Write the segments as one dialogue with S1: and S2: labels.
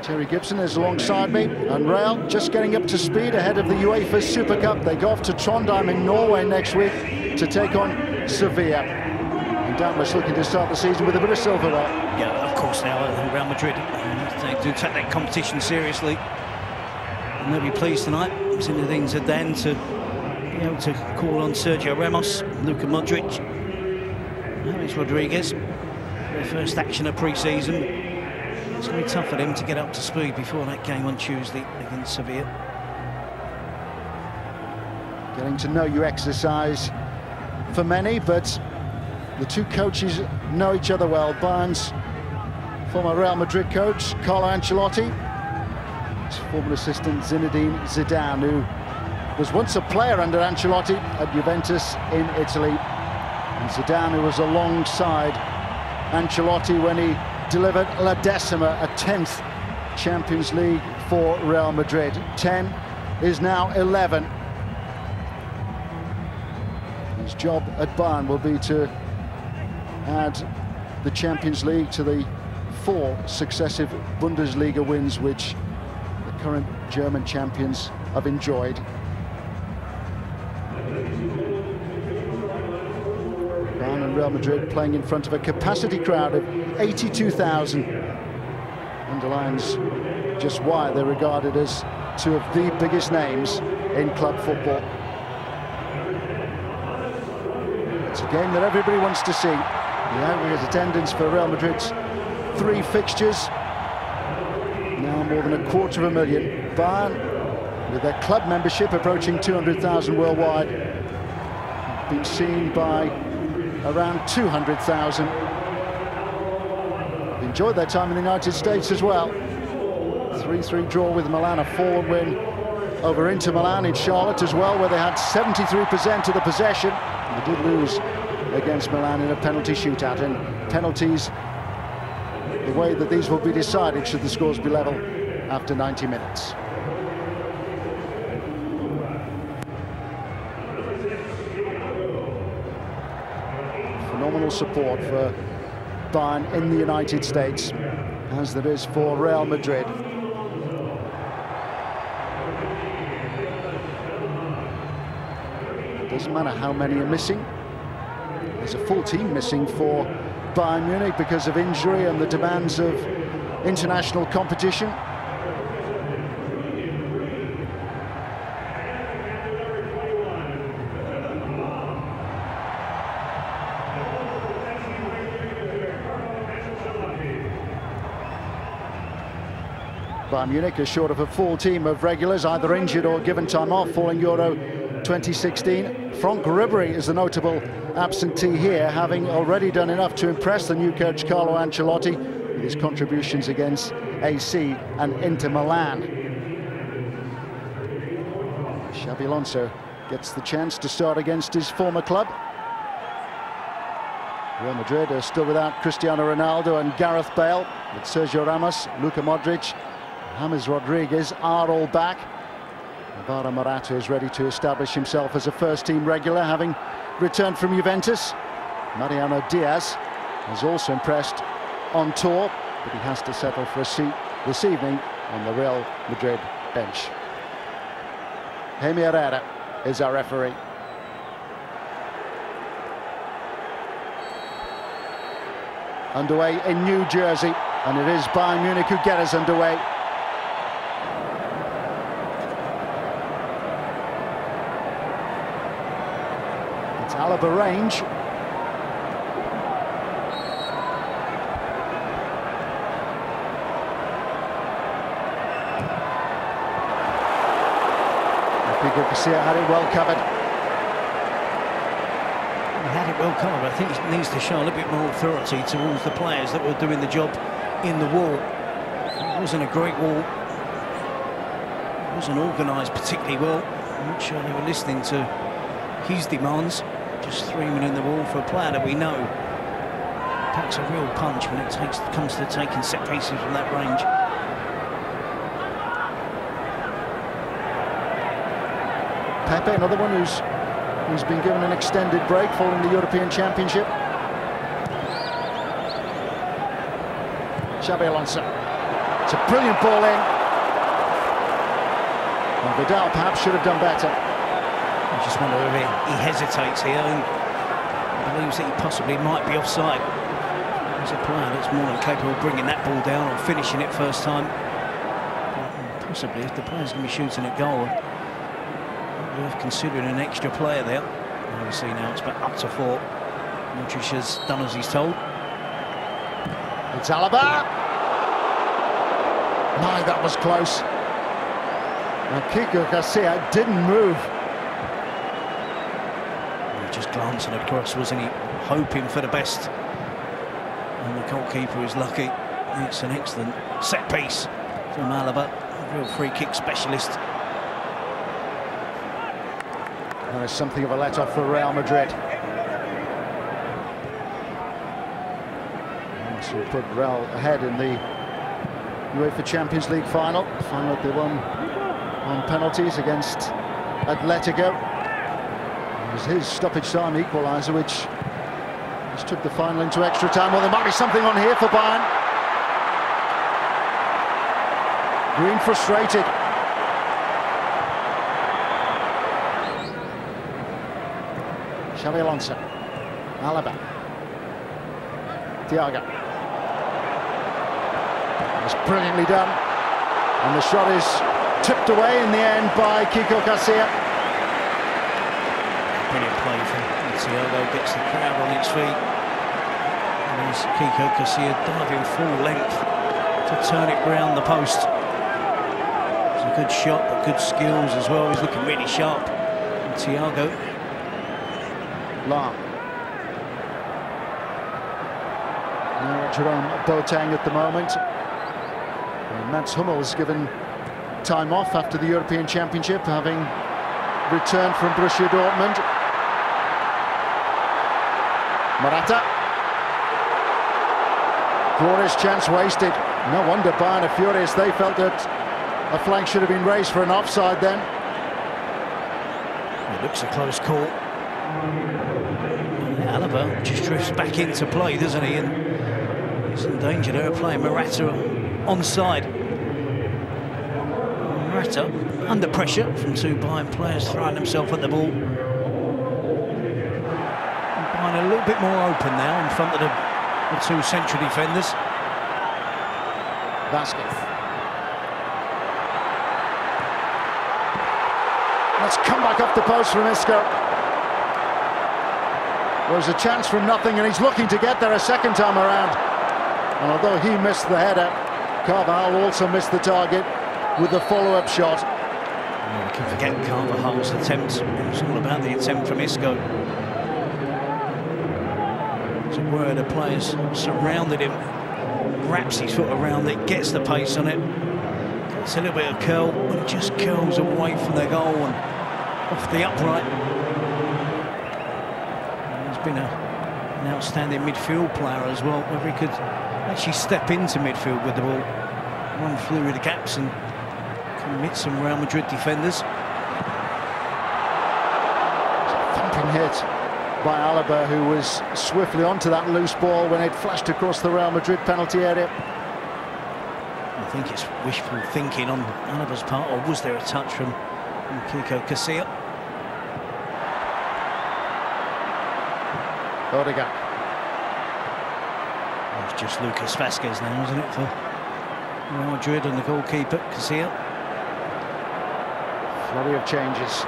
S1: Terry Gibson is alongside me, and Real just getting up to speed ahead of the UEFA Super Cup. They go off to Trondheim in Norway next week to take on Sevilla. And doubtless looking to start the season with a bit of silverware.
S2: Yeah, of course now, Real Madrid, they do take that competition seriously. And they'll be pleased tonight, Zinedine Zidane, to be able to call on Sergio Ramos, Luka Modric, James Rodriguez, their first action of pre-season. It's going to be tough for them to get up to speed before that game on Tuesday against Sevilla.
S1: Getting to know you exercise for many, but the two coaches know each other well. Bayern's former Real Madrid coach, Carlo Ancelotti, his former assistant Zinedine Zidane, who was once a player under Ancelotti at Juventus in Italy. And Zidane, who was alongside Ancelotti when he delivered La Decima, a 10th Champions League for Real Madrid. 10 is now 11. His job at Bayern will be to add the Champions League to the 4 successive Bundesliga wins which the current German champions have enjoyed. Bayern and Real Madrid playing in front of a capacity crowd of 82,000. Underlines just why they're regarded as two of the biggest names in club football. It's a game that everybody wants to see. The aggregate attendance for Real Madrid's 3 fixtures, now more than 250,000. Bayern, with their club membership approaching 200,000 worldwide, been seen by around 200,000. Enjoyed their time in the United States as well. 3-3 draw with Milan, a 4-1 win over Inter Milan in Charlotte as well, where they had 73% of the possession. They did lose against Milan in a penalty shootout, and penalties, the way that these will be decided should the scores be level after 90 minutes. Phenomenal support for Bayern in the United States, as there is for Real Madrid. It doesn't matter how many are missing. There's a full team missing for Bayern Munich because of injury and the demands of international competition. Bayern Munich is short of a full team of regulars, either injured or given time off following Euro 2016. Franck Ribéry is the notable absentee here, having already done enough to impress the new coach Carlo Ancelotti with his contributions against AC and Inter Milan. Xabi Alonso gets the chance to start against his former club. Real Madrid are still without Cristiano Ronaldo and Gareth Bale, with Sergio Ramos, Luka Modric, James Rodriguez are all back. Alvaro Morata is ready to establish himself as a first-team regular, having returned from Juventus. Mariano Diaz has also impressed on tour, but he has to settle for a seat this evening on the Real Madrid bench. Jaime Herrera is our referee. Underway in New Jersey, and it is Bayern Munich who get us underway. It's Alaba range. Garcia had it well covered.
S2: He had it well covered. I think he needs to show a little bit more authority towards the players that were doing the job in the wall. It wasn't a great wall. It wasn't organised particularly well. I'm not sure they were listening to his demands. Just throwing him in the wall for a player that we know packs a real punch when it comes to taking set pieces from that range.
S1: Pepe, another one who's been given an extended break following the European Championship. Xabi Alonso. It's a brilliant ball in. And Vidal perhaps should have done better.
S2: I just wonder if he hesitates here and believes that he possibly might be offside. He's a player that's more than capable of bringing that ball down or finishing it first time. Possibly, if the player's going to be shooting at goal, worth considering an extra player there. We see now it's back up to 4. Modric has done as he's told.
S1: It's Alaba. My, that was close. And Kiko Garcia didn't move.
S2: Just glancing across, wasn't he? Hoping for the best. And the goalkeeper is lucky. It's an excellent set piece from Alaba, a real free kick specialist.
S1: And it's something of a let-off for Real Madrid. So put Real ahead in the UEFA Champions League final. Final that they won on penalties against Atletico. It was his stoppage time equaliser which just took the final into extra time. Well, there might be something on here for Bayern. Green frustrated. Xabi Alonso. Alaba. Thiago. It's brilliantly done. And the shot is tipped away in the end by Kiko Garcia.
S2: Brilliant play from Thiago, gets the crowd on its feet. And there's Kiko Garcia diving full length to turn it round the post. It's a good shot, but good skills as well. He's looking really sharp. And Thiago.
S1: Now Jerome Boateng at the moment. And Mats Hummels given time off after the European Championship, having returned from Borussia Dortmund. Morata. Glorious chance wasted. No wonder Bayern are furious. They felt that a flag should have been raised for an offside then.
S2: It looks a close call. Alaba just drifts back into play, doesn't he? And he's in danger there of playing Morata onside. Morata under pressure from 2 Bayern players throwing themselves at the ball. And Bayern a little bit more open now in front of the 2 central defenders.
S1: Vasquez. Let's come back off the post from Isco. There's a chance from nothing, and he's looking to get there a second time around. And although he missed the header, Carvajal also missed the target with the follow-up shot.
S2: We can forget Carvajal's attempt. It was all about the attempt from Isco. So where the players surrounded him, wraps his foot around it, gets the pace on it, gets a little bit of curl, and it just curls away from the goal and off the upright. Been an outstanding midfield player as well, whether he could actually step into midfield with the ball, run through the gaps and commit some Real Madrid defenders.
S1: Thumping hit by Alaba, who was swiftly onto that loose ball when it flashed across the Real Madrid penalty area.
S2: I think it's wishful thinking on Alaba's part, or was there a touch from Kiko Garcia?
S1: Odegaard.
S2: It's just Lucas Vasquez now, isn't it, for Real Madrid and the goalkeeper, Garcia.
S1: Flurry of changes.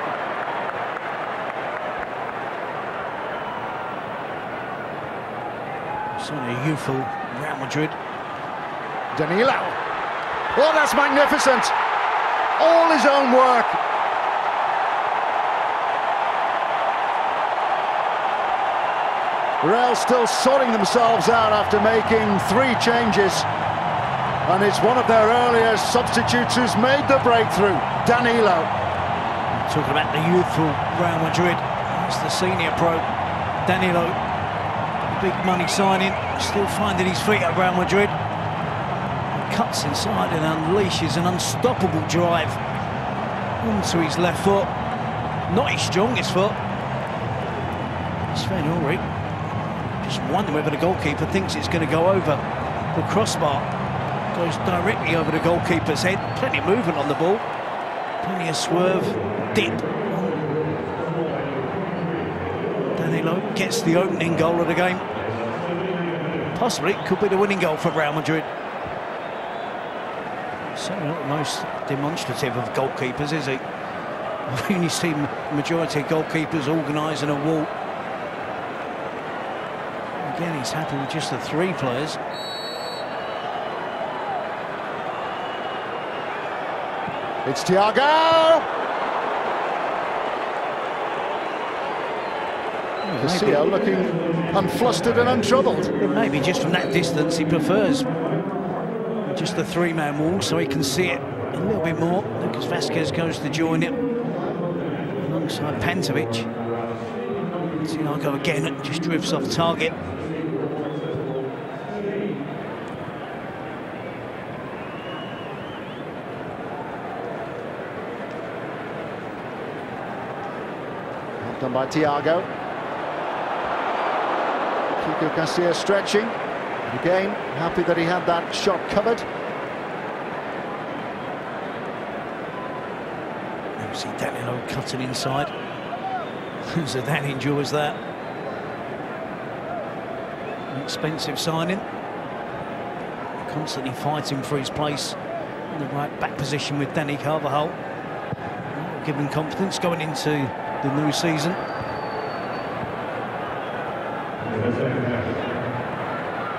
S2: Certainly a youthful Real Madrid.
S1: Danilo. Oh, that's magnificent. All his own work. Real still sorting themselves out after making 3 changes. And it's one of their earlier substitutes who's made the breakthrough, Danilo.
S2: Talking about the youthful Real Madrid, it's the senior pro, Danilo. Big money signing, still finding his feet at Real Madrid. He cuts inside and unleashes an unstoppable drive onto his left foot. Not his strongest foot. Sven Ulrich just wondering whether the goalkeeper thinks it's going to go over the crossbar. goes directly over the goalkeeper's head. Plenty of movement on the ball. Plenty of swerve, dip. Danilo gets the opening goal of the game. Possibly it could be the winning goal for Real Madrid. Certainly not the most demonstrative of goalkeepers, is he? I've only seen the majority of goalkeepers organising a wall. Again, he's happy with just the 3 players.
S1: It's Thiago! Castillo looking unflustered and untroubled.
S2: Maybe just from that distance he prefers just the 3-man wall so he can see it a little bit more. Lucas Vazquez goes to join it alongside Pantovic. Thiago again just drifts off target.
S1: Well done by Thiago. Kiko Casilla stretching. Again, happy that he had that shot covered.
S2: You see Danilo cutting inside. Zidane enjoys that. An expensive signing. Constantly fighting for his place in the right back position with Dani Carvajal. Giving confidence going into the new season.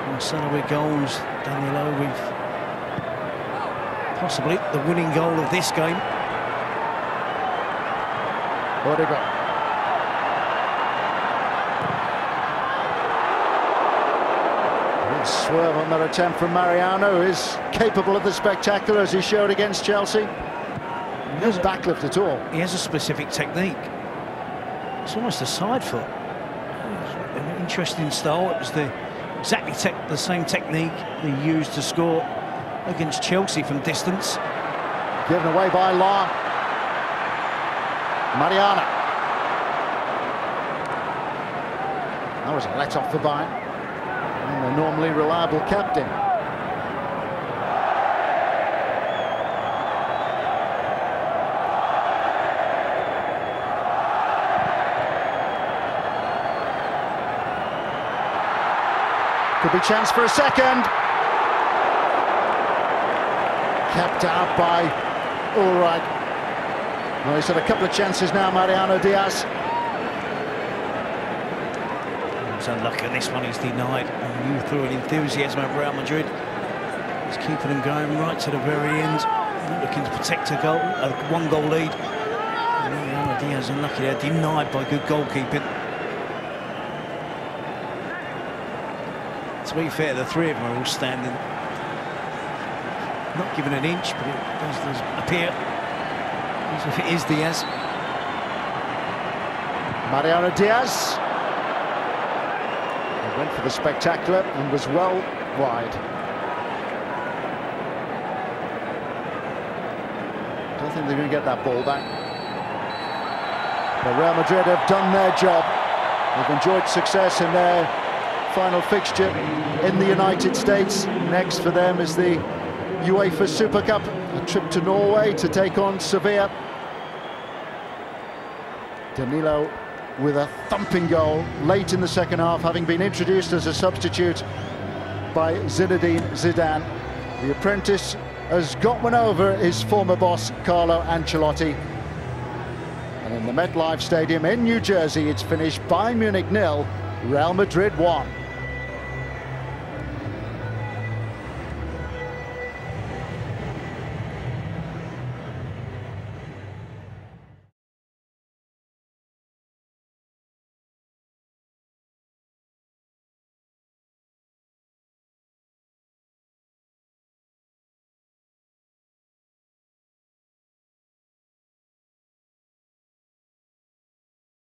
S2: Marcelo with goals, Danilo with possibly the winning goal of this game.
S1: Odegaard. Swerve on that attempt from Mariano, who is capable of the spectacular as he showed against Chelsea. No backlift at all.
S2: He has a specific technique. It's almost a side foot. An interesting style. It was exactly the same technique he used to score against Chelsea from distance.
S1: Given away by Law. Mariano. That was a let-off for Bayern. And the normally reliable captain. Could be chance for a second. Kept out by Ulreich. Well, he's had a couple of chances now, Mariano Diaz.
S2: He's unlucky on this one, he's denied. And you threw an enthusiasm of Real Madrid. He's keeping them going right to the very end. Looking to protect a goal, a 1-goal lead. Mariano Diaz unlucky there, denied by good goalkeeping. To be fair, the 3 of them are all standing. Not given an inch, but it does appear as if it is Diaz.
S1: Mariano Diaz. He went for the spectacular and was well wide. Don't think they're going to get that ball back. But Real Madrid have done their job. They've enjoyed success in their final fixture in the United States. Next for them is the UEFA Super Cup, a trip to Norway to take on Sevilla. Danilo with a thumping goal late in the second half, having been introduced as a substitute by Zinedine Zidane. The apprentice has got one over his former boss, Carlo Ancelotti. And in the MetLife Stadium in New Jersey, it's finished Bayern Munich 0, Real Madrid 1.